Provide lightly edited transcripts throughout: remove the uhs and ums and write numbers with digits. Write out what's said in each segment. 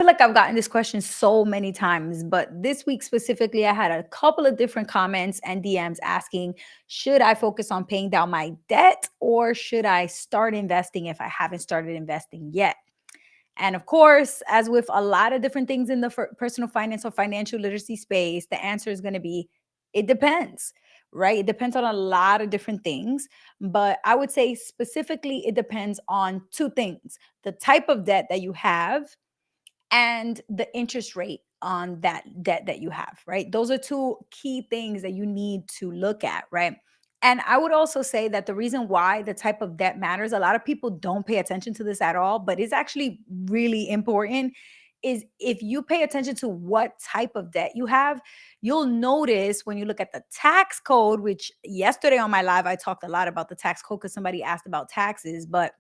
feel like I've gotten this question so many times, but this week specifically, I had a couple of different comments and DMs asking, should I focus on paying down my debt or should I start investing if I haven't started investing yet? And of course, as with a lot of different things in the personal finance or financial literacy space, the answer is going to be it depends, right? It depends on a lot of different things. But I would say specifically, it depends on two things: the type of debt that you have and the interest rate on that debt that you have, right? Those are two key things that you need to look at, right? And I would also say that the reason why the type of debt matters, a lot of people don't pay attention to this at all, but it's actually really important. Is if you pay attention to what type of debt you have, you'll notice when you look at the tax code, which yesterday on my live, I talked a lot about the tax code because somebody asked about taxes. But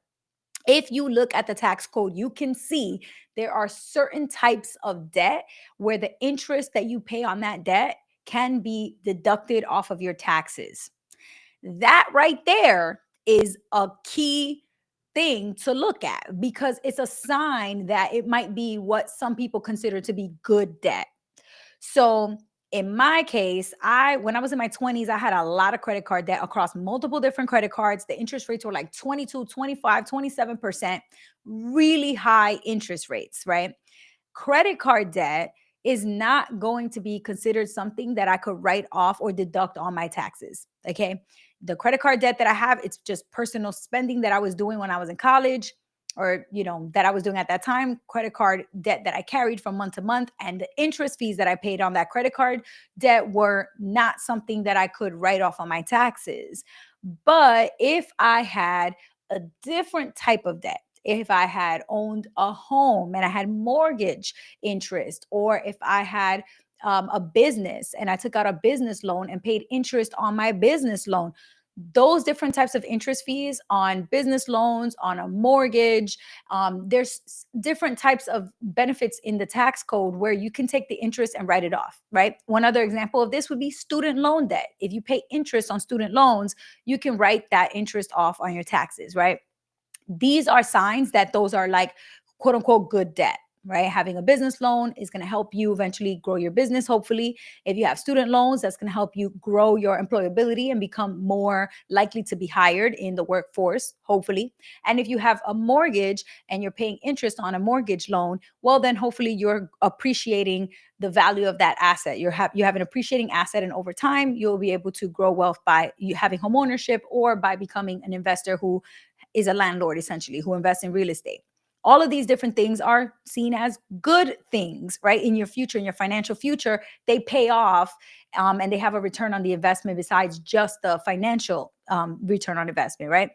if you look at the tax code, you can see there are certain types of debt where the interest that you pay on that debt can be deducted off of your taxes. That right there is a key thing to look at because it's a sign that it might be what some people consider to be good debt. So in my case, when I was in my 20s, I had a lot of credit card debt across multiple different credit cards. The interest rates were like 22, 25, 27%, really high interest rates, right? Credit card debt is not going to be considered something that I could write off or deduct on my taxes. Okay. The credit card debt that I have, it's just personal spending that I was doing when I was in college or that I was doing at that time, credit card debt that I carried from month to month, and the interest fees that I paid on that credit card debt were not something that I could write off on my taxes. But if I had a different type of debt, if I had owned a home and I had mortgage interest, or if I had a business and I took out a business loan and paid interest on my business loan, those different types of interest fees on business loans, on a mortgage, there's different types of benefits in the tax code where you can take the interest and write it off, right? One other example of this would be student loan debt. If you pay interest on student loans, you can write that interest off on your taxes, right? These are signs that those are like quote unquote good debt, right? Having a business loan is going to help you eventually grow your business, hopefully. If you have student loans, that's going to help you grow your employability and become more likely to be hired in the workforce, hopefully. And if you have a mortgage and you're paying interest on a mortgage loan, well, then hopefully you're appreciating the value of that asset. You have an appreciating asset, and over time, you'll be able to grow wealth by you having home ownership or by becoming an investor who is a landlord, essentially, who invests in real estate. All of these different things are seen as good things, right? In your future, in your financial future, they pay off and they have a return on the investment besides just the financial return on investment, right?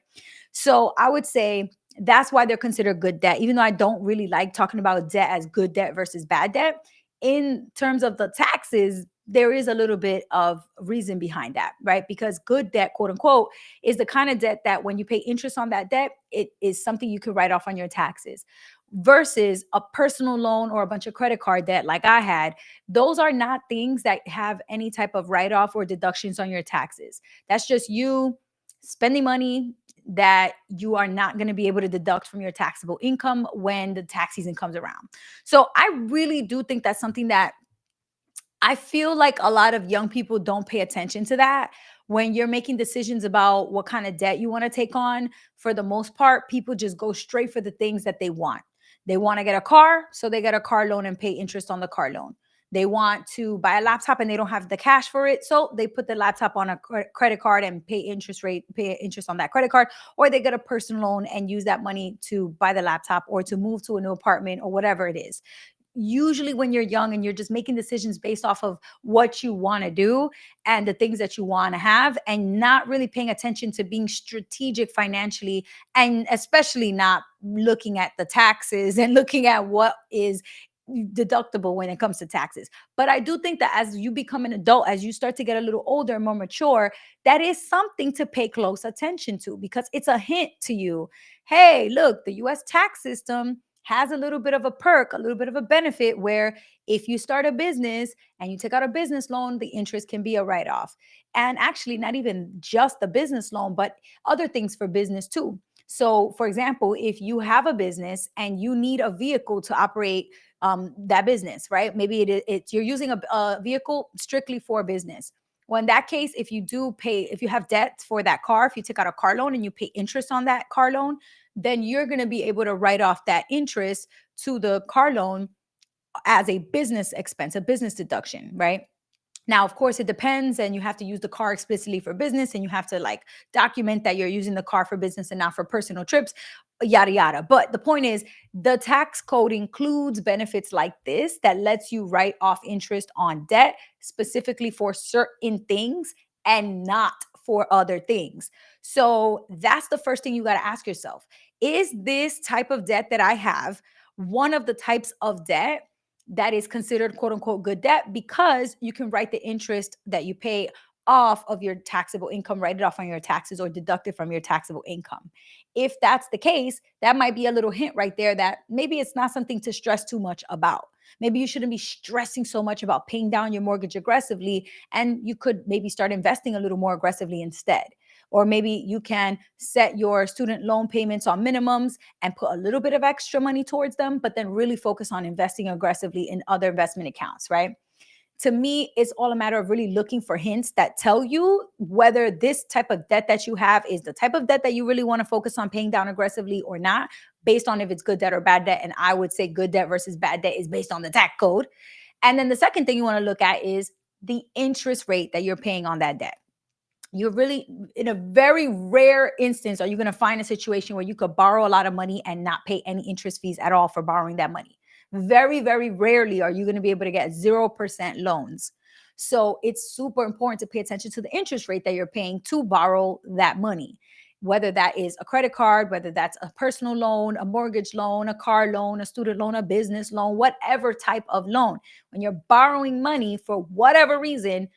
So I would say that's why they're considered good debt, even though I don't really like talking about debt as good debt versus bad debt. In terms of the taxes, there is a little bit of reason behind that, right? Because good debt, quote unquote, is the kind of debt that when you pay interest on that debt, it is something you could write off on your taxes versus a personal loan or a bunch of credit card debt like I had. Those are not things that have any type of write off or deductions on your taxes. That's just you spending money that you are not going to be able to deduct from your taxable income when the tax season comes around. So I really do think that's something that I feel like a lot of young people don't pay attention to that. When you're making decisions about what kind of debt you want to take on, for the most part, people just go straight for the things that they want. They want to get a car, so they get a car loan and pay interest on the car loan. They want to buy a laptop and they don't have the cash for it, so they put the laptop on a credit card and pay interest on that credit card, or they get a personal loan and use that money to buy the laptop or to move to a new apartment or whatever it is. Usually when you're young and you're just making decisions based off of what you want to do and the things that you want to have, and not really paying attention to being strategic financially, and especially not looking at the taxes and looking at what is deductible when it comes to taxes. But I do think that as you become an adult, as you start to get a little older and more mature, that is something to pay close attention to, because it's a hint to you. Hey, look, the US tax system has a little bit of a perk, a little bit of a benefit where if you start a business and you take out a business loan, the interest can be a write off. And actually, not even just the business loan, but other things for business too. So, for example, if you have a business and you need a vehicle to operate that business, right? Maybe it's you're using a vehicle strictly for business. Well, in that case, if you do pay, if you have debt for that car, if you take out a car loan and you pay interest on that car loan, then you're going to be able to write off that interest to the car loan as a business expense, a business deduction, right? Now, of course, it depends, and you have to use the car explicitly for business, and you have to like document that you're using the car for business and not for personal trips, yada, yada. But the point is, the tax code includes benefits like this that lets you write off interest on debt specifically for certain things and not for other things. So that's the first thing you got to ask yourself. Is this type of debt that I have one of the types of debt that is considered quote unquote good debt, because you can write the interest that you pay off of your taxable income, write it off on your taxes or deduct it from your taxable income? If that's the case, that might be a little hint right there that maybe it's not something to stress too much about. Maybe you shouldn't be stressing so much about paying down your mortgage aggressively, and you could maybe start investing a little more aggressively instead. Or maybe you can set your student loan payments on minimums and put a little bit of extra money towards them, but then really focus on investing aggressively in other investment accounts, right? To me, it's all a matter of really looking for hints that tell you whether this type of debt that you have is the type of debt that you really want to focus on paying down aggressively or not, based on if it's good debt or bad debt. And I would say good debt versus bad debt is based on the tax code. And then the second thing you want to look at is the interest rate that you're paying on that debt. You're really, in a very rare instance, are you going to find a situation where you could borrow a lot of money and not pay any interest fees at all for borrowing that money. Very, very rarely are you going to be able to get 0% loans. So it's super important to pay attention to the interest rate that you're paying to borrow that money, whether that is a credit card, whether that's a personal loan, a mortgage loan, a car loan, a student loan, a business loan, whatever type of loan. When you're borrowing money for whatever reason,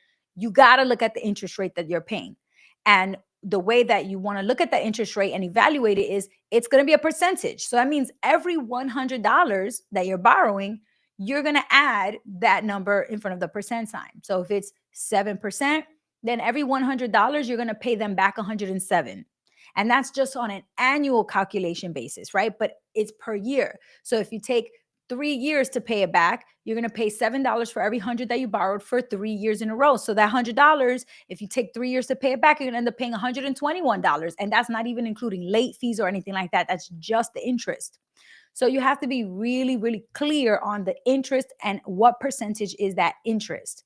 you got to look at the interest rate that you're paying. And the way that you want to look at the interest rate and evaluate it is it's going to be a percentage. So that means every $100 that you're borrowing, you're going to add that number in front of the percent sign. So if it's 7%, then every $100, you're going to pay them back 107. And that's just on an annual calculation basis, right? But it's per year. So if you take 3 years to pay it back, you're going to pay $7 for every 100 that you borrowed for 3 years in a row. So that $100, if you take 3 years to pay it back, you're going to end up paying $121. And that's not even including late fees or anything like that. That's just the interest. So you have to be really, really clear on the interest and what percentage is that interest.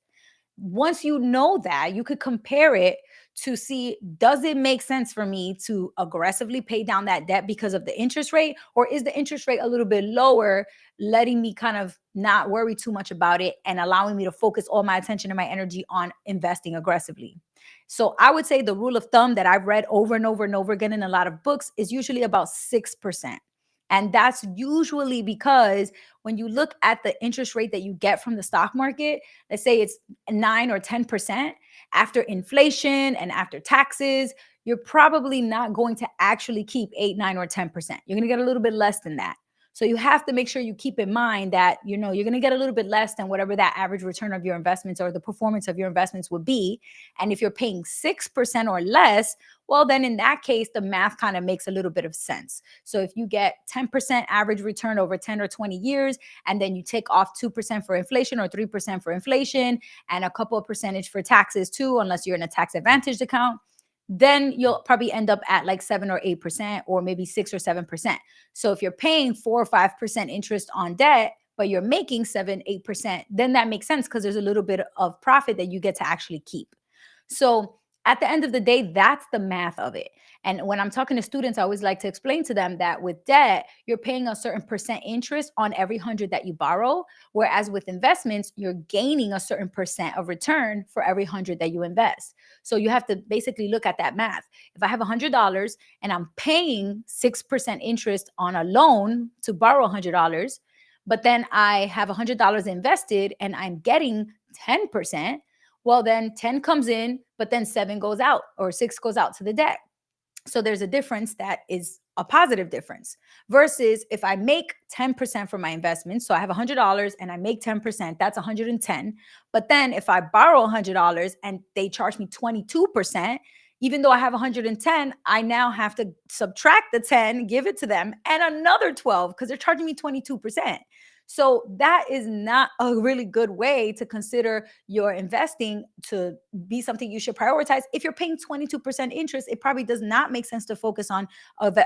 Once you know that, you could compare it to see, does it make sense for me to aggressively pay down that debt because of the interest rate, or is the interest rate a little bit lower, letting me kind of not worry too much about it and allowing me to focus all my attention and my energy on investing aggressively? So I would say the rule of thumb that I've read over and over and over again in a lot of books is usually about 6%. And that's usually because when you look at the interest rate that you get from the stock market, let's say it's 9 or 10% after inflation and after taxes, you're probably not going to actually keep 8, 9, or 10%. You're going to get a little bit less than that. So you have to make sure you keep in mind that, you're going to get a little bit less than whatever that average return of your investments or the performance of your investments would be. And if you're paying 6% or less, well, then in that case, the math kind of makes a little bit of sense. So if you get 10% average return over 10 or 20 years, and then you take off 2% for inflation or 3% for inflation and a couple of percentage for taxes too, unless you're in a tax advantaged account, then you'll probably end up at like 7 or 8% or maybe 6 or 7%. So if you're paying 4 or 5% interest on debt, but you're making 7, 8%, then that makes sense because there's a little bit of profit that you get to actually keep. So at the end of the day, that's the math of it. And when I'm talking to students, I always like to explain to them that with debt, you're paying a certain percent interest on every 100 that you borrow. Whereas with investments, you're gaining a certain percent of return for every 100 that you invest. So you have to basically look at that math. If I have $100 and I'm paying 6% interest on a loan to borrow $100, but then I have $100 invested and I'm getting 10%, well, then 10 comes in, but then 7 goes out or 6 goes out to the debt. So there's a difference that is a positive difference versus if I make 10% for my investment. So I have $100 and I make 10%, that's 110. But then if I borrow $100 and they charge me 22%, even though I have 110, I now have to subtract the 10, give it to them, and another 12 because they're charging me 22%. So that is not a really good way to consider your investing to be something you should prioritize. If you're paying 22% interest, it probably does not make sense to focus on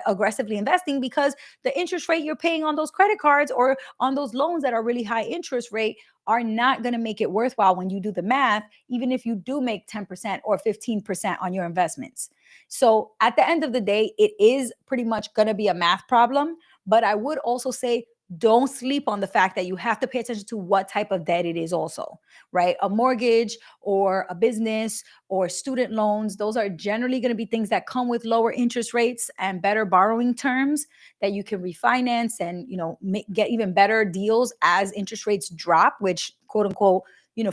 aggressively investing, because the interest rate you're paying on those credit cards or on those loans that are really high interest rate are not going to make it worthwhile when you do the math, even if you do make 10% or 15% on your investments. So at the end of the day, it is pretty much going to be a math problem. But I would also say, don't sleep on the fact that you have to pay attention to what type of debt it is also, right? A mortgage or a business or student loans, those are generally going to be things that come with lower interest rates and better borrowing terms that you can refinance and, get even better deals as interest rates drop, which, quote unquote,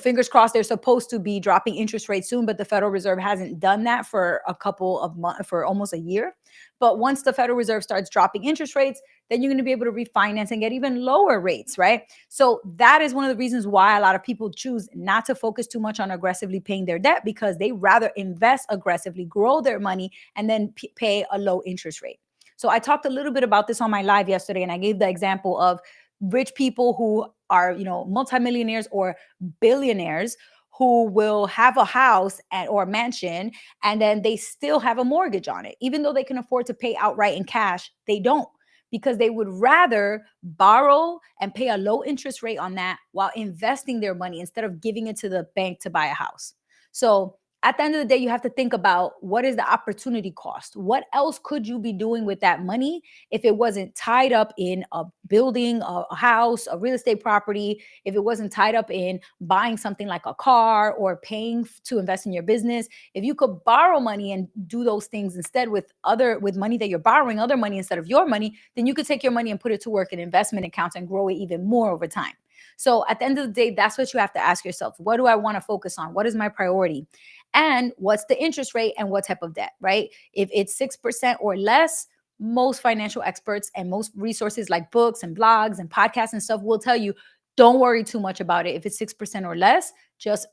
fingers crossed, they're supposed to be dropping interest rates soon, but the Federal Reserve hasn't done that for a couple of months, for almost a year. But once the Federal Reserve starts dropping interest rates, then you're going to be able to refinance and get even lower rates, right? So that is one of the reasons why a lot of people choose not to focus too much on aggressively paying their debt, because they rather invest aggressively, grow their money, and then pay a low interest rate. So I talked a little bit about this on my live yesterday, and I gave the example of rich people who are, multimillionaires or billionaires, who will have a house or a mansion, and then they still have a mortgage on it. Even though they can afford to pay outright in cash, they don't, because they would rather borrow and pay a low interest rate on that while investing their money instead of giving it to the bank to buy a house. So at the end of the day, you have to think about, what is the opportunity cost? What else could you be doing with that money if it wasn't tied up in a building, a house, a real estate property, if it wasn't tied up in buying something like a car or paying to invest in your business? If you could borrow money and do those things instead with money that you're borrowing, other money instead of your money, then you could take your money and put it to work in investment accounts and grow it even more over time. So at the end of the day, that's what you have to ask yourself. What do I want to focus on? What is my priority? And what's the interest rate and what type of debt, right? If it's 6% or less, most financial experts and most resources like books and blogs and podcasts and stuff will tell you, don't worry too much about it. If it's 6% or less, just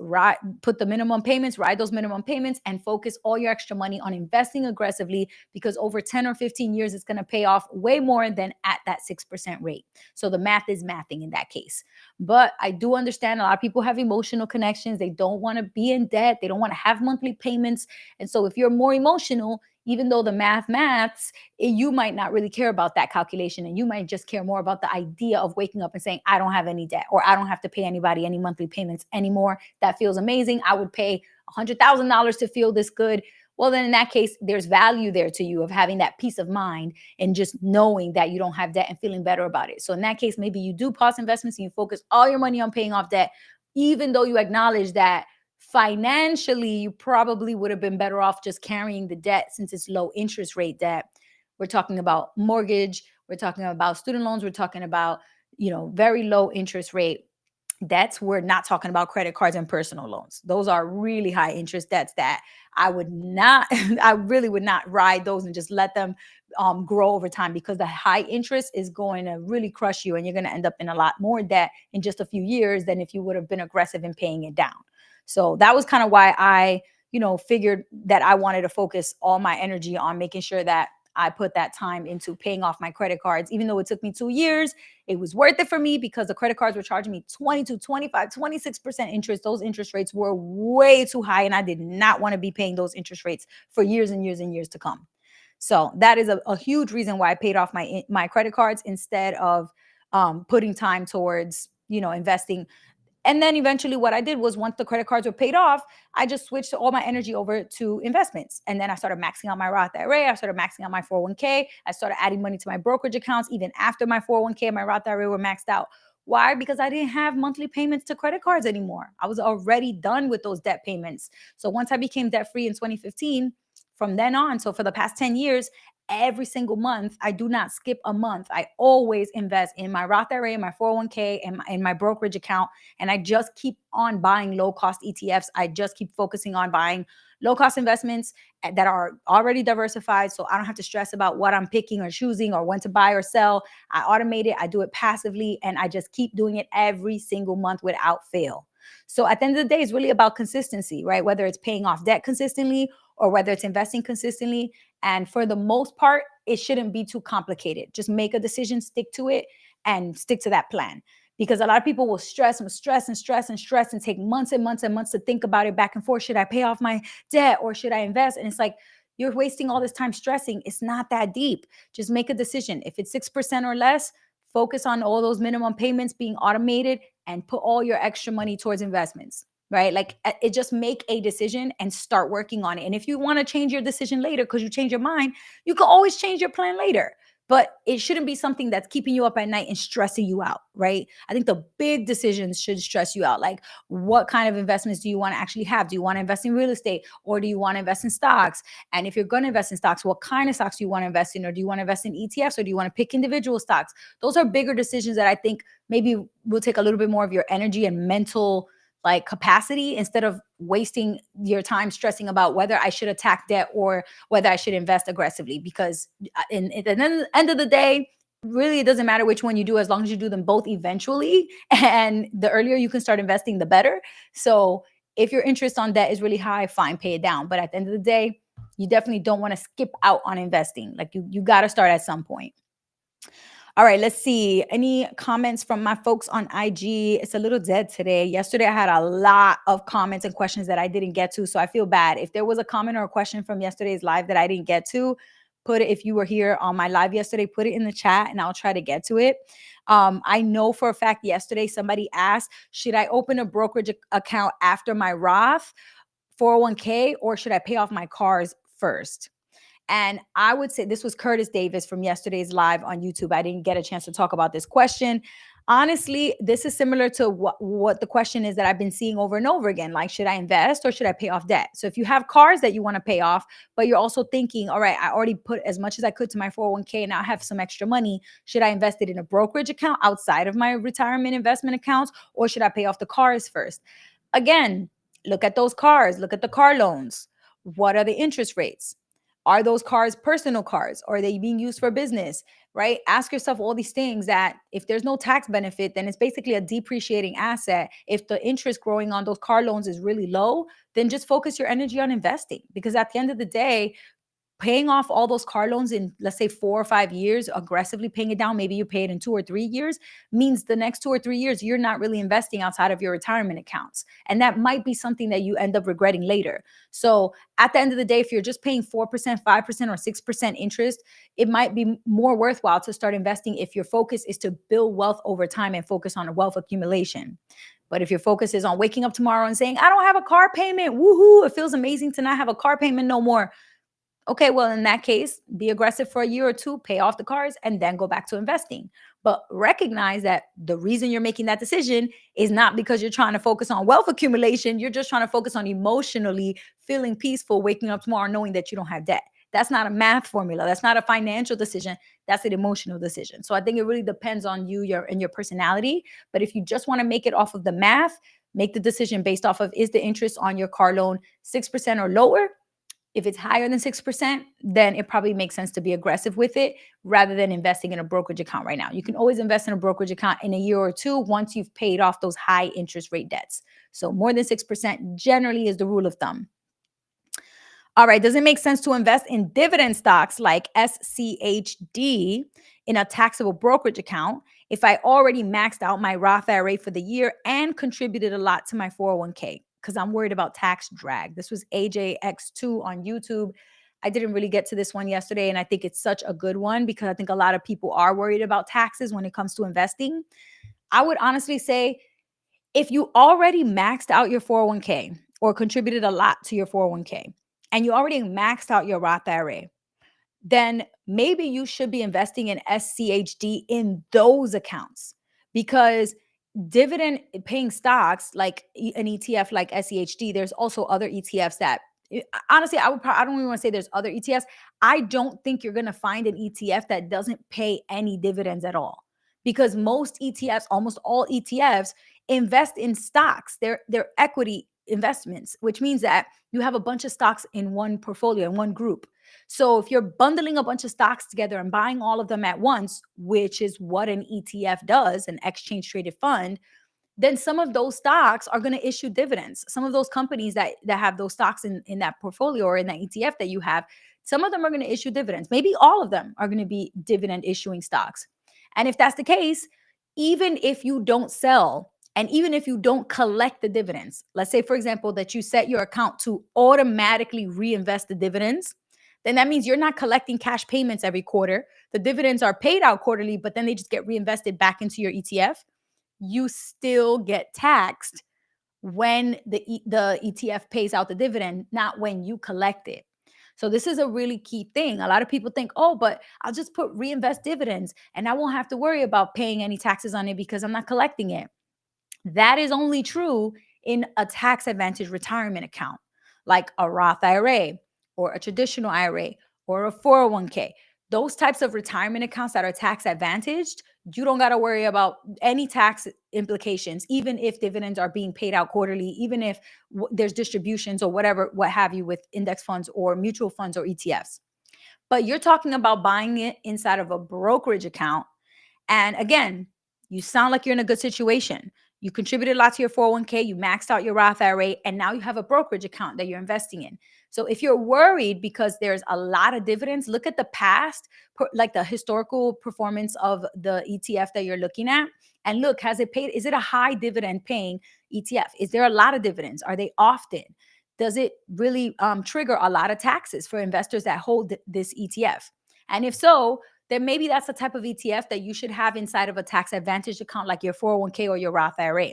put the minimum payments, ride those minimum payments, and focus all your extra money on investing aggressively, because over 10 or 15 years, it's going to pay off way more than at that 6% rate. So the math is mathing in that case. But I do understand a lot of people have emotional connections. They don't want to be in debt. They don't want to have monthly payments. And so if you're more emotional, even though the maths, you might not really care about that calculation, and you might just care more about the idea of waking up and saying, I don't have any debt, or I don't have to pay anybody any monthly payments anymore. That feels amazing. I would pay $100,000 to feel this good. Well, then in that case, there's value there to you of having that peace of mind and just knowing that you don't have debt and feeling better about it. So in that case, maybe you do pause investments and you focus all your money on paying off debt, even though you acknowledge that financially you probably would have been better off just carrying the debt, since it's low interest rate debt. We're talking about mortgage, we're talking about student loans, we're talking about, very low interest rate debts. We're not talking about credit cards and personal loans. Those are really high interest debts that I would not, I really would not ride those and just let them grow over time, because the high interest is going to really crush you, and you're going to end up in a lot more debt in just a few years than if you would have been aggressive in paying it down. So that was kind of why I, figured that I wanted to focus all my energy on making sure that I put that time into paying off my credit cards. Even though it took me 2 years, it was worth it for me, because the credit cards were charging me 22, 25, 26% interest. Those interest rates were way too high, and I did not want to be paying those interest rates for years and years and years to come. So that is a huge reason why I paid off my credit cards instead of putting time towards, investing. And then eventually what I did was, once the credit cards were paid off, I just switched all my energy over to investments. And then I started maxing out my Roth IRA. I started maxing out my 401k. I started adding money to my brokerage accounts even after my 401k and my Roth IRA were maxed out. Why? Because I didn't have monthly payments to credit cards anymore. I was already done with those debt payments. So once I became debt free in 2015, from then on, so for the past 10 years, every single month, I do not skip a month. I always invest in my Roth IRA, my 401k, and in my brokerage account. And I just keep on buying low cost ETFs. I just keep focusing on buying low cost investments that are already diversified. So I don't have to stress about what I'm picking or choosing or when to buy or sell. I automate it, I do it passively, and I just keep doing it every single month without fail. So at the end of the day, it's really about consistency, right? Whether it's paying off debt consistently or whether it's investing consistently. And for the most part, it shouldn't be too complicated. Just make a decision, stick to it, and stick to that plan. because a lot of people will stress and stress and stress and stress and take months and months and months to think about it back and forth. Should I pay off my debt or should I invest? And it's like, you're wasting all this time stressing. It's not that deep. Just make a decision. If it's 6% or less, focus on all those minimum payments being automated and put all your extra money towards investments, right? Like it, just make a decision and start working on it. And if you want to change your decision later because you change your mind, you can always change your plan later. But it shouldn't be something that's keeping you up at night and stressing you out, right? I think the big decisions should stress you out. Like, what kind of investments do you want to actually have? Do you want to invest in real estate or do you want to invest in stocks? And if you're going to invest in stocks, what kind of stocks do you want to invest in? Or do you want to invest in ETFs or do you want to pick individual stocks? Those are bigger decisions that I think maybe will take a little bit more of your energy and mental like capacity instead of wasting your time stressing about whether I should attack debt or whether I should invest aggressively. Because at the end of the day, really it doesn't matter which one you do as long as you do them both eventually. And the earlier you can start investing, the better. So if your interest on debt is really high, fine, pay it down. But at the end of the day, you definitely don't want to skip out on investing. Like you got to start at some point. All right, let's see. Any comments from my folks on IG? It's a little dead today. Yesterday, I had a lot of comments and questions that I didn't get to. So I feel bad. If there was a comment or a question from yesterday's live that I didn't get to, put it, if you were here on my live yesterday, put it in the chat and I'll try to get to it. I know for a fact yesterday somebody asked, should I open a brokerage account after my Roth 401k or should I pay off my cars first? And I would say this was Curtis Davis from yesterday's live on YouTube. I didn't get a chance to talk about this question. Honestly, this is similar to what the question is that I've been seeing over and over again. Like, should I invest or should I pay off debt? So if you have cars that you want to pay off, but you're also thinking, all right, I already put as much as I could to my 401k and now I have some extra money. Should I invest it in a brokerage account outside of my retirement investment accounts or should I pay off the cars first? Again, look at those cars, look at the car loans. What are the interest rates? Are those cars personal cars? Or are they being used for business? Right? Ask yourself all these things that if there's no tax benefit, then it's basically a depreciating asset. If the interest growing on those car loans is really low, then just focus your energy on investing. Because at the end of the day, paying off all those car loans in, let's say, 4 or 5 years, aggressively paying it down, maybe you pay it in 2 or 3 years, means the next 2 or 3 years, you're not really investing outside of your retirement accounts. And that might be something that you end up regretting later. So at the end of the day, if you're just paying 4%, 5%, or 6% interest, it might be more worthwhile to start investing if your focus is to build wealth over time and focus on wealth accumulation. But if your focus is on waking up tomorrow and saying, I don't have a car payment, woohoo, it feels amazing to not have a car payment no more. Okay, well, in that case, be aggressive for a year or two, pay off the cars, and then go back to investing. But recognize that the reason you're making that decision is not because you're trying to focus on wealth accumulation. You're just trying to focus on emotionally feeling peaceful, waking up tomorrow knowing that you don't have debt. That's not a math formula. That's not a financial decision. That's an emotional decision. So I think it really depends on you and your personality. But if you just want to make it off of the math, make the decision based off of, is the interest on your car loan 6% or lower? If it's higher than 6%, then it probably makes sense to be aggressive with it rather than investing in a brokerage account right now. You can always invest in a brokerage account in a year or two once you've paid off those high interest rate debts. So more than 6% generally is the rule of thumb. All right, does it make sense to invest in dividend stocks like SCHD in a taxable brokerage account if I already maxed out my Roth IRA for the year and contributed a lot to my 401k? Because I'm worried about tax drag. This was AJX2 on YouTube. I didn't really get to this one yesterday, and I think it's such a good one because I think a lot of people are worried about taxes when it comes to investing. I would honestly say if you already maxed out your 401k or contributed a lot to your 401k and you already maxed out your Roth IRA, then maybe you should be investing in SCHD in those accounts because dividend paying stocks like an ETF like SCHD, there's also other ETFs that honestly, I don't even want to say there's other ETFs. I don't think you're going to find an ETF that doesn't pay any dividends at all because most ETFs, almost all ETFs invest in stocks. They're equity investments, which means that you have a bunch of stocks in one portfolio, in one group. So if you're bundling a bunch of stocks together and buying all of them at once, which is what an ETF does, an exchange traded fund, then some of those stocks are going to issue dividends. Some of those companies that have those stocks in that portfolio or in that ETF that you have, some of them are going to issue dividends. Maybe all of them are going to be dividend issuing stocks. And if that's the case, even if you don't sell and even if you don't collect the dividends, let's say, for example, that you set your account to automatically reinvest the dividends, then that means you're not collecting cash payments every quarter. The dividends are paid out quarterly, but then they just get reinvested back into your ETF. You still get taxed when the ETF pays out the dividend, not when you collect it. So this is a really key thing. A lot of people think, oh, but I'll just put reinvest dividends and I won't have to worry about paying any taxes on it because I'm not collecting it. That is only true in a tax advantage retirement account, like a Roth IRA or a traditional IRA or a 401k. Those types of retirement accounts that are tax advantaged, you don't got to worry about any tax implications, even if dividends are being paid out quarterly, even if there's distributions or whatever, what have you, with index funds or mutual funds or ETFs. But you're talking about buying it inside of a brokerage account. And again, you sound like you're in a good situation. You contributed a lot to your 401k, you maxed out your Roth IRA, and now you have a brokerage account that you're investing in. So if you're worried because there's a lot of dividends, look at the past, like the historical performance of the ETF that you're looking at. And look, has it paid? Is it a high dividend paying ETF? Is there a lot of dividends? Are they often? Does it really trigger a lot of taxes for investors that hold this ETF? And if so, then maybe that's the type of ETF that you should have inside of a tax advantage account like your 401k or your Roth IRA.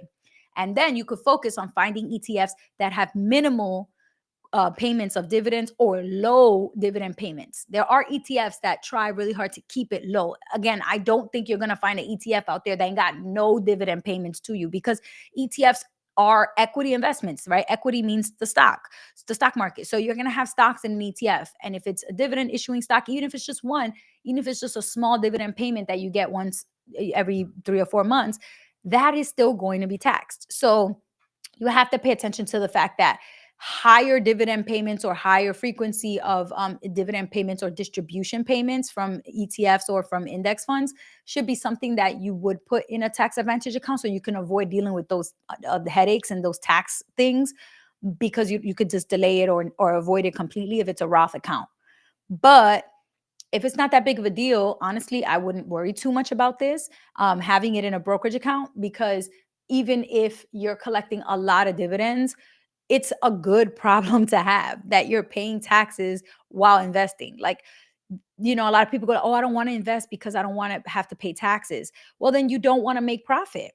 And then you could focus on finding ETFs that have minimal payments of dividends or low dividend payments. There are ETFs that try really hard to keep it low. Again, I don't think you're going to find an ETF out there that ain't got no dividend payments to you, because ETFs are equity investments, right? Equity means the stock market. So you're going to have stocks in an ETF. And if it's a dividend issuing stock, even if it's just one, even if it's just a small dividend payment that you get once every 3 or 4 months, that is still going to be taxed. So you have to pay attention to the fact that higher dividend payments or higher frequency of dividend payments or distribution payments from ETFs or from index funds should be something that you would put in a tax advantage account, so you can avoid dealing with those headaches and those tax things, because you could just delay it or avoid it completely if it's a Roth account. But if it's not that big of a deal, honestly, I wouldn't worry too much about this, having it in a brokerage account, because even if you're collecting a lot of dividends, it's a good problem to have that you're paying taxes while investing. Like, a lot of people go, oh, I don't want to invest because I don't want to have to pay taxes. Well, then you don't want to make profit.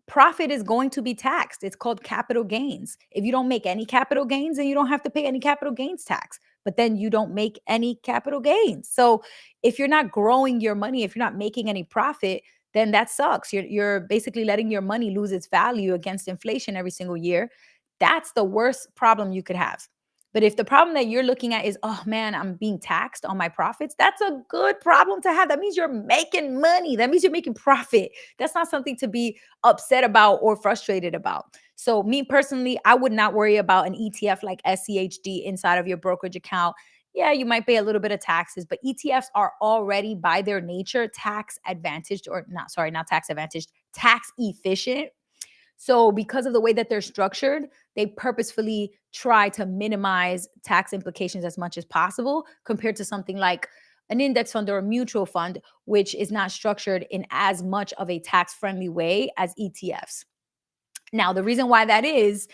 Profit is going to be taxed. It's called capital gains. If you don't make any capital gains, then you don't have to pay any capital gains tax. But then you don't make any capital gains. So if you're not growing your money, if you're not making any profit, then that sucks. You're basically letting your money lose its value against inflation every single year. That's the worst problem you could have. But if the problem that you're looking at is, oh man, I'm being taxed on my profits, that's a good problem to have. That means you're making money. That means you're making profit. That's not something to be upset about or frustrated about. So, me personally, I would not worry about an ETF like SCHD inside of your brokerage account. Yeah, you might pay a little bit of taxes, but ETFs are already by their nature tax advantaged, or not, sorry, not tax advantaged, tax efficient. So because of the way that they're structured, they purposefully try to minimize tax implications as much as possible, compared to something like an index fund or a mutual fund, which is not structured in as much of a tax-friendly way as ETFs. Now, the reason why that is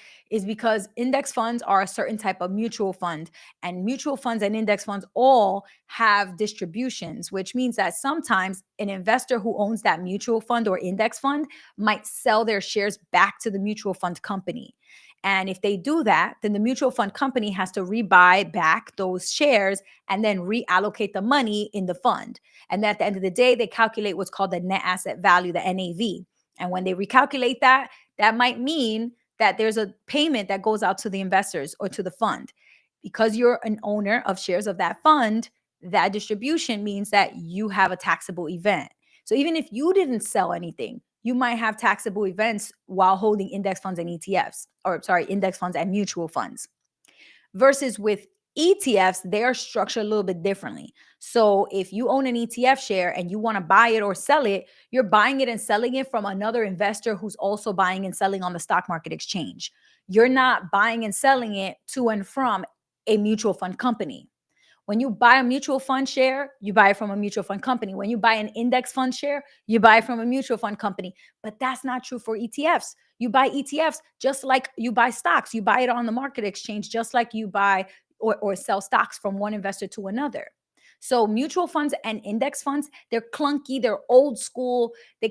because index funds are a certain type of mutual fund, and mutual funds and index funds all have distributions, which means that sometimes an investor who owns that mutual fund or index fund might sell their shares back to the mutual fund company. And if they do that, then the mutual fund company has to rebuy back those shares and then reallocate the money in the fund. And at the end of the day, they calculate what's called the net asset value, the NAV. And when they recalculate that, that might mean that there's a payment that goes out to the investors or to the fund. Because you're an owner of shares of that fund, that distribution means that you have a taxable event. So even if you didn't sell anything, you might have taxable events while holding index funds and ETFs, or sorry, index funds and mutual funds. Versus with ETFs, they are structured a little bit differently. So if you own an ETF share and you want to buy it or sell it, you're buying it and selling it from another investor who's also buying and selling on the stock market exchange. You're not buying and selling it to and from a mutual fund company. When you buy a mutual fund share, you buy it from a mutual fund company. When you buy an index fund share, you buy it from a mutual fund company. But that's not true for ETFs. You buy ETFs just like you buy stocks. You buy it on the market exchange, just like you buy or sell stocks from one investor to another. So mutual funds and index funds, they're clunky, they're old school, they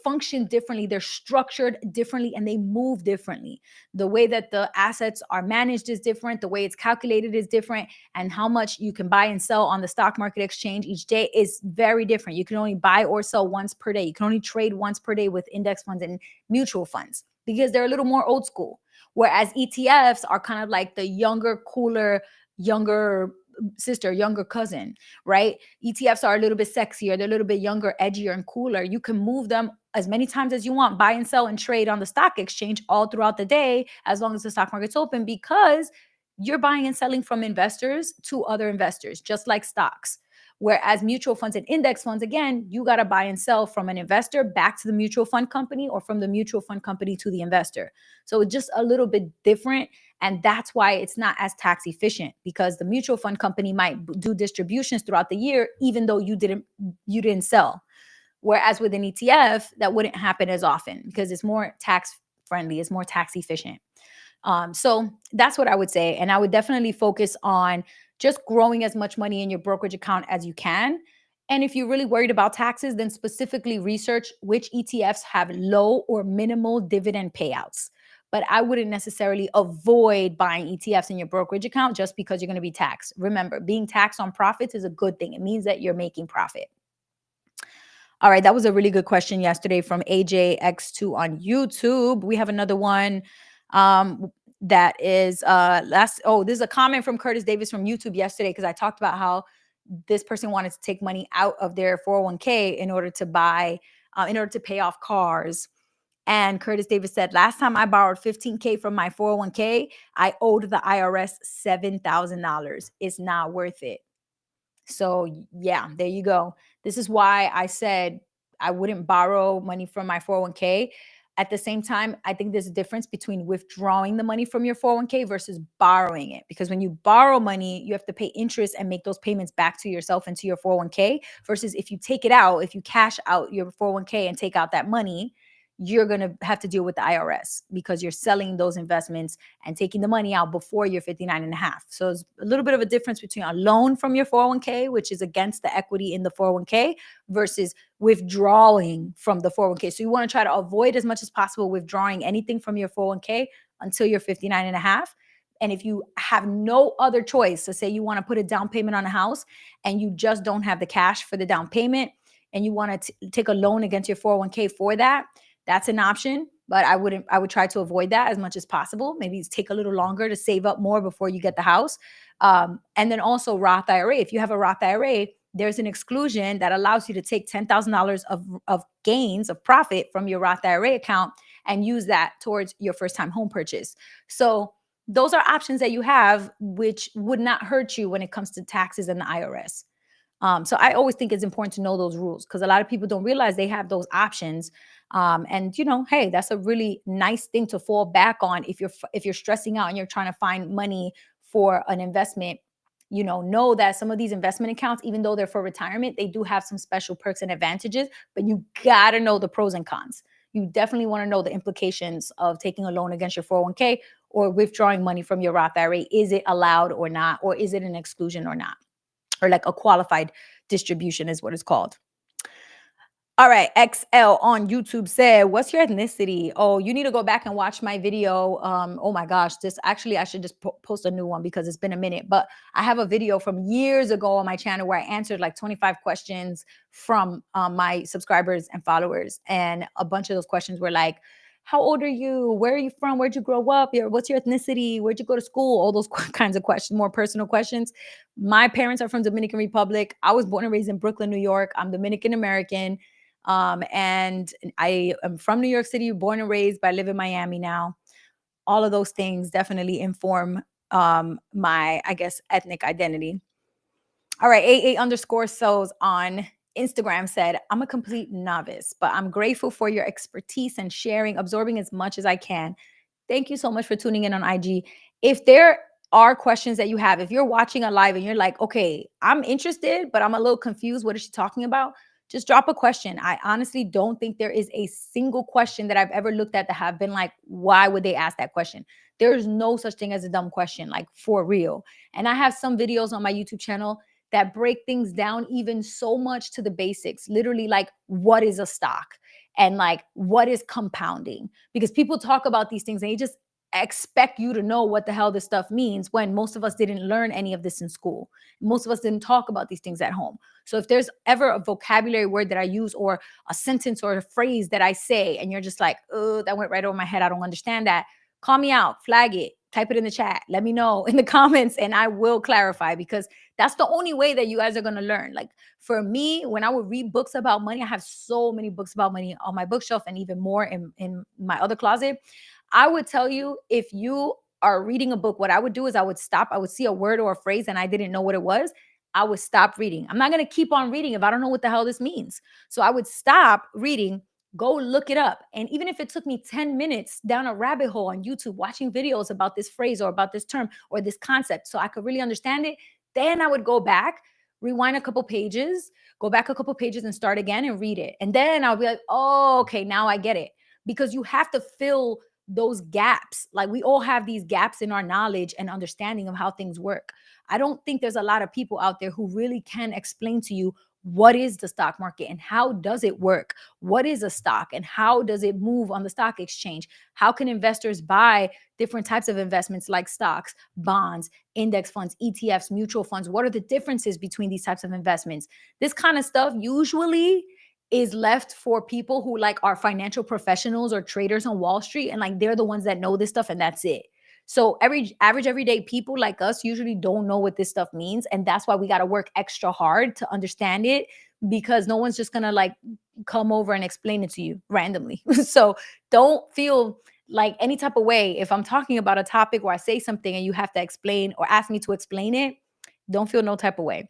function differently, they're structured differently, and they move differently. The way that the assets are managed is different, the way it's calculated is different, and how much you can buy and sell on the stock market exchange each day is very different. You can only buy or sell once per day. You can only trade once per day with index funds and mutual funds because they're a little more old school. Whereas ETFs are kind of like the younger, cooler, younger sister, younger cousin, right? ETFs are a little bit sexier, they're a little bit younger, edgier, and cooler. You can move them as many times as you want, buy and sell and trade on the stock exchange all throughout the day, as long as the stock market's open, because you're buying and selling from investors to other investors, just like stocks. Whereas mutual funds and index funds, again, you got to buy and sell from an investor back to the mutual fund company or from the mutual fund company to the investor. So it's just a little bit different. And that's why it's not as tax efficient, because the mutual fund company might do distributions throughout the year, even though you didn't sell. Whereas with an ETF, that wouldn't happen as often because it's more tax friendly, it's more tax efficient. So that's what I would say. And I would definitely focus on just growing as much money in your brokerage account as you can. And if you're really worried about taxes, then specifically research which ETFs have low or minimal dividend payouts. But I wouldn't necessarily avoid buying ETFs in your brokerage account just because you're going to be taxed. Remember, being taxed on profits is a good thing. It means that you're making profit. All right, that was a really good question yesterday from AJX2 on YouTube. We have another one that is this is a comment from Curtis Davis from YouTube yesterday, because I talked about how this person wanted to take money out of their 401k in order to pay off cars. And Curtis Davis said, last time I borrowed 15K from my 401k, I owed the IRS $7,000. It's not worth it. So yeah, there you go. This is why I said I wouldn't borrow money from my 401k. At the same time, I think there's a difference between withdrawing the money from your 401k versus borrowing it. Because when you borrow money, you have to pay interest and make those payments back to yourself and to your 401k. Versus if you take it out, if you cash out your 401k and take out that money, you're going to have to deal with the IRS because you're selling those investments and taking the money out before you're 59 and a half. So it's a little bit of a difference between a loan from your 401k, which is against the equity in the 401k, versus withdrawing from the 401k. So you want to try to avoid as much as possible withdrawing anything from your 401k until you're 59 and a half. And if you have no other choice, so say you want to put a down payment on a house and you just don't have the cash for the down payment and you want to take a loan against your 401k for that, that's an option, but I would try to avoid that as much as possible. Maybe take a little longer to save up more before you get the house. And then also Roth IRA. If you have a Roth IRA, there's an exclusion that allows you to take $10,000 of gains, of profit from your Roth IRA account and use that towards your first time home purchase. So those are options that you have, which would not hurt you when it comes to taxes and the IRS. So I always think it's important to know those rules, because a lot of people don't realize they have those options. And hey, that's a really nice thing to fall back on if you're stressing out and you're trying to find money for an investment. Know that some of these investment accounts, even though they're for retirement, they do have some special perks and advantages, but you gotta know the pros and cons. You definitely want to know the implications of taking a loan against your 401k or withdrawing money from your Roth IRA. Is it allowed or not? Or is it an exclusion or not? Or like a qualified distribution is what it's called. All right, XL on YouTube said, what's your ethnicity? Oh, you need to go back and watch my video. Oh my gosh, I should just post a new one because it's been a minute. But I have a video from years ago on my channel where I answered like 25 questions from my subscribers and followers. And a bunch of those questions were like, how old are you? Where are you from? Where'd you grow up? What's your ethnicity? Where'd you go to school? All those kinds of questions, more personal questions. My parents are from Dominican Republic. I was born and raised in Brooklyn, New York. I'm Dominican American. And I am from New York City, born and raised, but I live in Miami now. All of those things definitely inform my, I guess, ethnic identity. All right, AA_souls on Instagram said, I'm a complete novice, but I'm grateful for your expertise and sharing, absorbing as much as I can. Thank you so much for tuning in on IG. If there are questions that you have. If you're watching a live and you're like, okay, I'm interested, but I'm a little confused. What is she talking about? Just drop a question. I honestly don't think there is a single question that I've ever looked at that have been like, why would they ask that question? There's no such thing as a dumb question, like for real. And I have some videos on my YouTube channel that break things down even so much to the basics, literally like what is a stock and like what is compounding, because people talk about these things and they just expect you to know what the hell this stuff means when most of us didn't learn any of this in school. Most of us didn't talk about these things at home. So if there's ever a vocabulary word that I use or a sentence or a phrase that I say and you're just like, oh, that went right over my head, I don't understand that, call me out, flag it, type it in the chat, let me know in the comments and I will clarify, because that's the only way that you guys are going to learn. Like for me, when I would read books about money, I have so many books about money on my bookshelf and even more in my other closet. I would tell you, if you are reading a book, what I would do is I would stop. I would see a word or a phrase and I didn't know what it was. I would stop reading. I'm not going to keep on reading if I don't know what the hell this means. So I would stop reading, go look it up. And even if it took me 10 minutes down a rabbit hole on YouTube, watching videos about this phrase or about this term or this concept, so I could really understand it, then I would go back, rewind a couple pages, go back a couple pages and start again and read it. And then I'll be like, oh, okay, now I get it. Because you have to fill those gaps. Like we all have these gaps in our knowledge and understanding of how things work. I don't think there's a lot of people out there who really can explain to you what is the stock market and how does it work? What is a stock and how does it move on the stock exchange? How can investors buy different types of investments like stocks, bonds, index funds, ETFs, mutual funds? What are the differences between these types of investments? This kind of stuff usually is left for people who like are financial professionals or traders on Wall Street, and like they're the ones that know this stuff and that's it. So average everyday people like us usually don't know what this stuff means, and that's why we got to work extra hard to understand it, because no one's just going to like come over and explain it to you randomly. So don't feel like any type of way if I'm talking about a topic where I say something and you have to explain or ask me to explain it. Don't feel no type of way.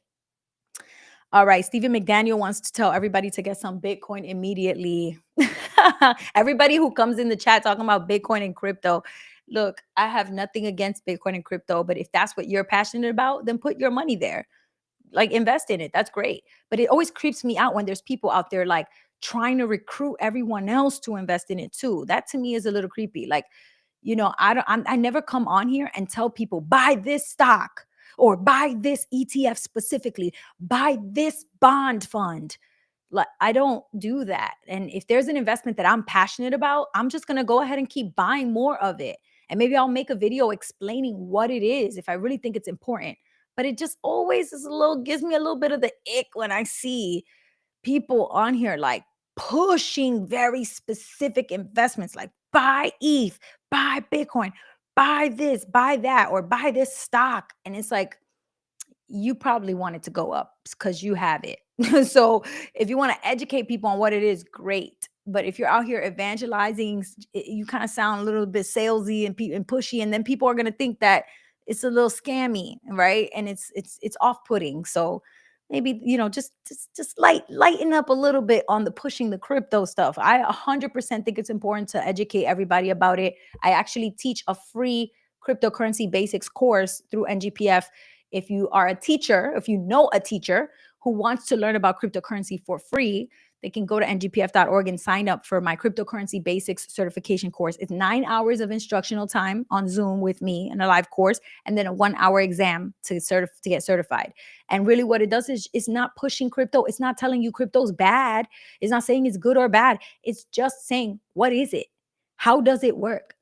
All right, Stephen McDaniel wants to tell everybody to get some Bitcoin immediately. Everybody who comes in the chat talking about Bitcoin and crypto. Look, I have nothing against Bitcoin and crypto, but if that's what you're passionate about, then put your money there. Like invest in it. That's great. But it always creeps me out when there's people out there like trying to recruit everyone else to invest in it too. That to me is a little creepy. Like, I never come on here and tell people buy this stock or buy this ETF specifically, buy this bond fund. Like I don't do that. And if there's an investment that I'm passionate about, I'm just going to go ahead and keep buying more of it. And maybe I'll make a video explaining what it is if I really think it's important. But it just always is a little, gives me a little bit of the ick when I see people on here like pushing very specific investments, like buy ETH, buy Bitcoin, buy this, buy that, or buy this stock. And it's like, you probably want it to go up because you have it. So if you want to educate people on what it is, great. But if you're out here evangelizing, you kind of sound a little bit salesy and pushy, and then people are going to think that it's a little scammy, right? And it's off-putting. So maybe just lighten up a little bit on the pushing the crypto stuff. I 100% think it's important to educate everybody about it. I actually teach a free cryptocurrency basics course through NGPF. If you are a teacher, if you know a teacher who wants to learn about cryptocurrency for free, they can go to ngpf.org and sign up for my cryptocurrency basics certification course. It's 9 hours of instructional time on Zoom with me in a live course, and then a 1 hour exam to get certified. And really what it does is it's not pushing crypto. It's not telling you crypto's bad. It's not saying it's good or bad. It's just saying, what is it? How does it work?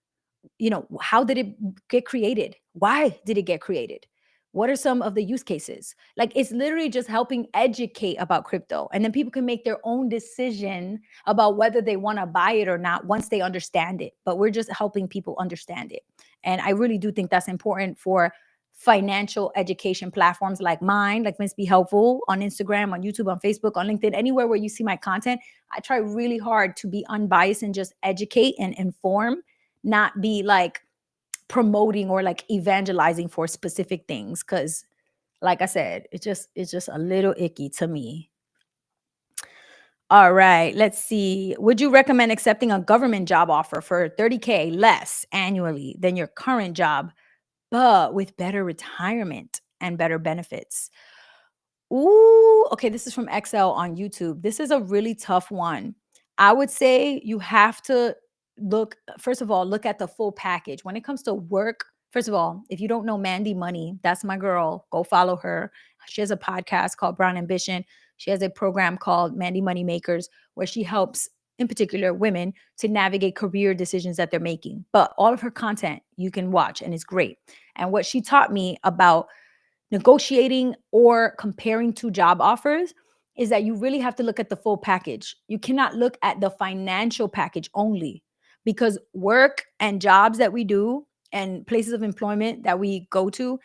How did it get created? Why did it get created? What are some of the use cases? Like it's literally just helping educate about crypto. And then people can make their own decision about whether they want to buy it or not once they understand it. But we're just helping people understand it. And I really do think that's important for financial education platforms like mine, like Miss Be Helpful on Instagram, on YouTube, on Facebook, on LinkedIn, anywhere where you see my content. I try really hard to be unbiased and just educate and inform, not be like promoting or like evangelizing for specific things, because like I said, it's just a little icky to me. All right, let's see. Would you recommend accepting a government job offer for 30K less annually than your current job, but with better retirement and better benefits. Ooh, okay, this is from XL on YouTube. This is a really tough one. I would say you have to look, first of all, look at the full package. When it comes to work, first of all, if you don't know Mandy Money, that's my girl. Go follow her. She has a podcast called Brown Ambition. She has a program called Mandy Money Makers, where she helps, in particular, women to navigate career decisions that they're making. But all of her content you can watch, and it's great. And what she taught me about negotiating or comparing two job offers is that you really have to look at the full package. You cannot look at the financial package only, because work and jobs that we do and places of employment that we go to,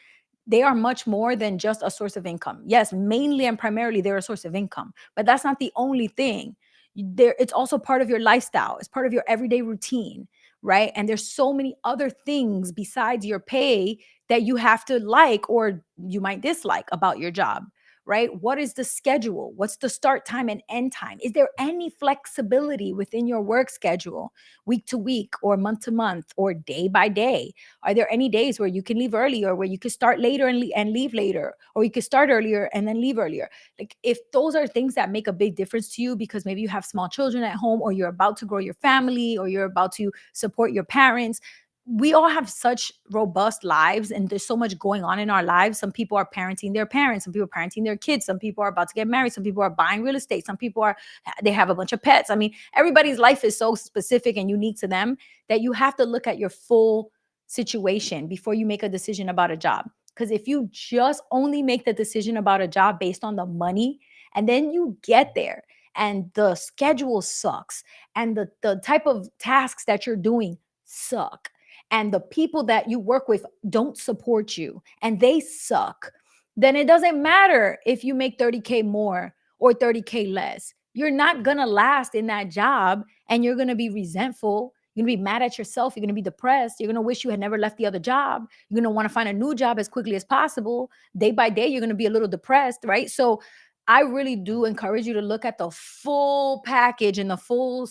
they are much more than just a source of income. Yes, mainly and primarily they're a source of income, but that's not the only thing. There, it's also part of your lifestyle. It's part of your everyday routine, right? And there's so many other things besides your pay that you have to like or you might dislike about your job, right? What is the schedule? What's the start time and end time? Is there any flexibility within your work schedule, week to week or month to month or day by day? Are there any days where you can leave early or where you could start later and leave later, or you could start earlier and then leave earlier? Like, if those are things that make a big difference to you because maybe you have small children at home, or you're about to grow your family, or you're about to support your parents, we all have such robust lives and there's so much going on in our lives. Some people are parenting their parents, some people are parenting their kids, some people are about to get married, some people are buying real estate, some people are, they have a bunch of pets. I mean, everybody's life is so specific and unique to them that you have to look at your full situation before you make a decision about a job. Because if you just only make the decision about a job based on the money, and then you get there and the schedule sucks and the type of tasks that you're doing suck, and the people that you work with don't support you and they suck, then it doesn't matter if you make 30K more or 30K less. You're not gonna last in that job, and you're gonna be resentful. You're gonna be mad at yourself. You're gonna be depressed. You're gonna wish you had never left the other job. You're gonna wanna find a new job as quickly as possible. Day by day, you're gonna be a little depressed, right? So I really do encourage you to look at the full package and the full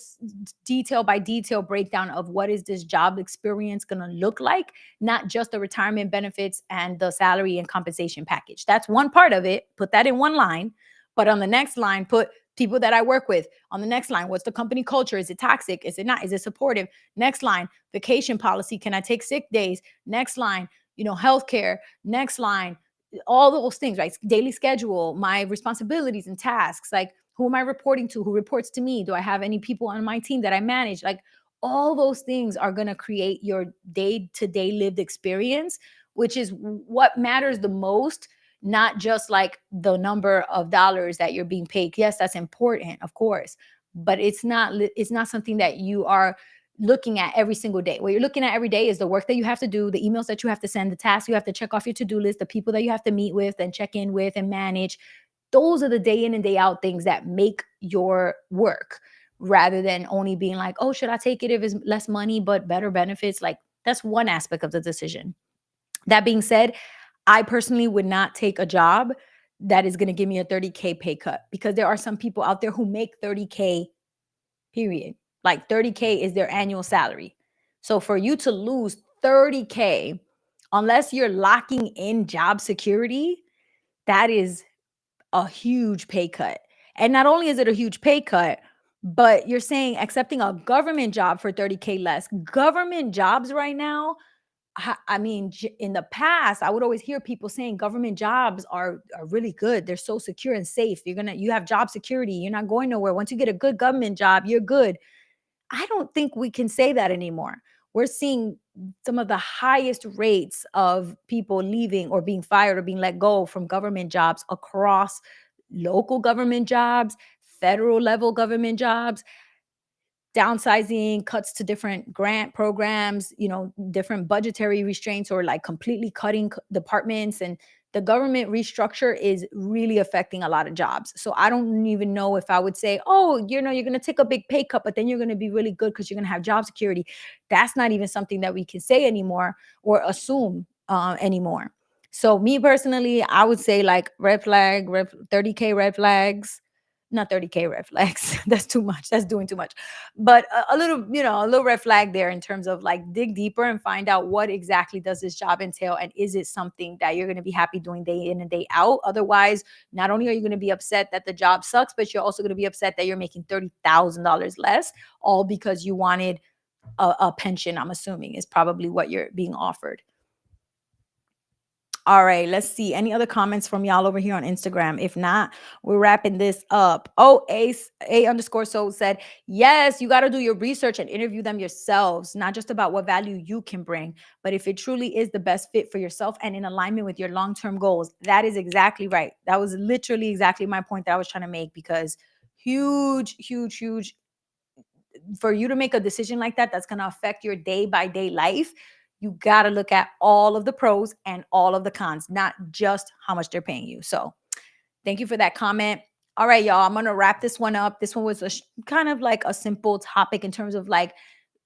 detail by detail breakdown of what is this job experience going to look like, not just the retirement benefits and the salary and compensation package. That's one part of it. Put that in one line. But on the next line, put people that I work with. On the next line, what's the company culture? Is it toxic? Is it not? Is it supportive? Next line, vacation policy. Can I take sick days? Next line, healthcare. Next line, all those things, right? Daily schedule, my responsibilities and tasks, like who am I reporting to? Who reports to me? Do I have any people on my team that I manage? Like, all those things are going to create your day to day lived experience, which is what matters the most, not just like the number of dollars that you're being paid. Yes, that's important, of course, but it's not something that you are looking at every single day. What you're looking at every day is the work that you have to do, the emails that you have to send, the tasks you have to check off your to-do list, the people that you have to meet with and check in with and manage. Those are the day in and day out things that make your work, rather than only being like, oh, should I take it if it's less money but better benefits? Like, that's one aspect of the decision. That being said, I personally would not take a job that is going to give me a 30K pay cut, because there are some people out there who make 30K, period. Like 30K is their annual salary. So for you to lose 30K, unless you're locking in job security, that is a huge pay cut. And not only is it a huge pay cut, but you're saying accepting a government job for 30K less. Government jobs right now, I mean, in the past, I would always hear people saying government jobs are really good. They're so secure and safe. You have job security. You're not going nowhere. Once you get a good government job, you're good. I don't think we can say that anymore. We're seeing some of the highest rates of people leaving or being fired or being let go from government jobs across local government jobs, federal level government jobs, downsizing, cuts to different grant programs, different budgetary restraints, or like completely cutting departments. And the government restructure is really affecting a lot of jobs. So I don't even know if I would say, oh, you're going to take a big pay cut, but then you're going to be really good because you're going to have job security. That's not even something that we can say anymore or assume anymore. So me personally, I would say like red flag, 30K red flags. not 30K red flags. That's too much. That's doing too much. But a little, a little red flag there in terms of like dig deeper and find out what exactly does this job entail, and is it something that you're going to be happy doing day in and day out? Otherwise, not only are you going to be upset that the job sucks, but you're also going to be upset that you're making $30,000 less, all because you wanted a pension. I'm assuming is probably what you're being offered. All right, let's see. Any other comments from y'all over here on Instagram? If not, we're wrapping this up. Oh, A underscore soul said, yes, you got to do your research and interview them yourselves, not just about what value you can bring, but if it truly is the best fit for yourself and in alignment with your long-term goals. That is exactly right. That was literally exactly my point that I was trying to make, because huge, huge, huge, for you to make a decision like that, that's going to affect your day by day life. You got to look at all of the pros and all of the cons, not just how much they're paying you. So thank you for that comment. All right, y'all, I'm going to wrap this one up. This one was kind of like a simple topic in terms of like,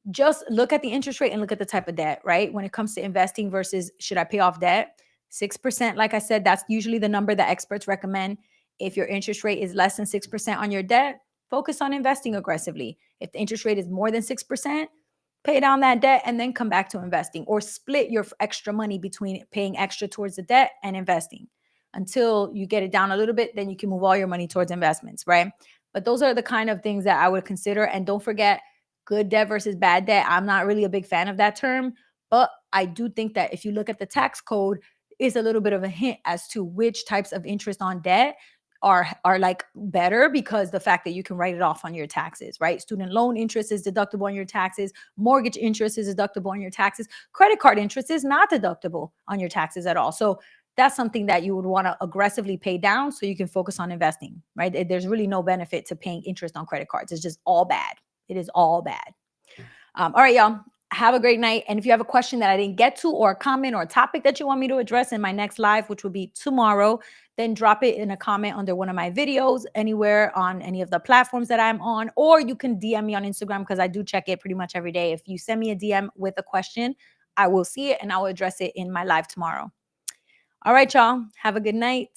just look at the interest rate and look at the type of debt, right? When it comes to investing versus should I pay off debt? 6%, like I said, that's usually the number that experts recommend. If your interest rate is less than 6% on your debt, focus on investing aggressively. If the interest rate is more than 6%, pay down that debt and then come back to investing, or split your extra money between paying extra towards the debt and investing until you get it down a little bit. Then you can move all your money towards investments, right? But those are the kind of things that I would consider. And don't forget, good debt versus bad debt. I'm not really a big fan of that term, but I do think that if you look at the tax code, is a little bit of a hint as to which types of interest on debt are like better, because the fact that you can write it off on your taxes, right? Student loan interest is deductible on your taxes, mortgage interest is deductible on your taxes, credit card interest is not deductible on your taxes at all. So that's something that you would want to aggressively pay down so you can focus on investing, right? There's really no benefit to paying interest on credit cards. It's just all bad. It is all bad. All right, y'all. Have a great night. And if you have a question that I didn't get to, or a comment or a topic that you want me to address in my next live, which will be tomorrow, then drop it in a comment under one of my videos anywhere on any of the platforms that I'm on, or you can DM me on Instagram, because I do check it pretty much every day. If you send me a DM with a question, I will see it and I will address it in my live tomorrow. All right, y'all. Have a good night.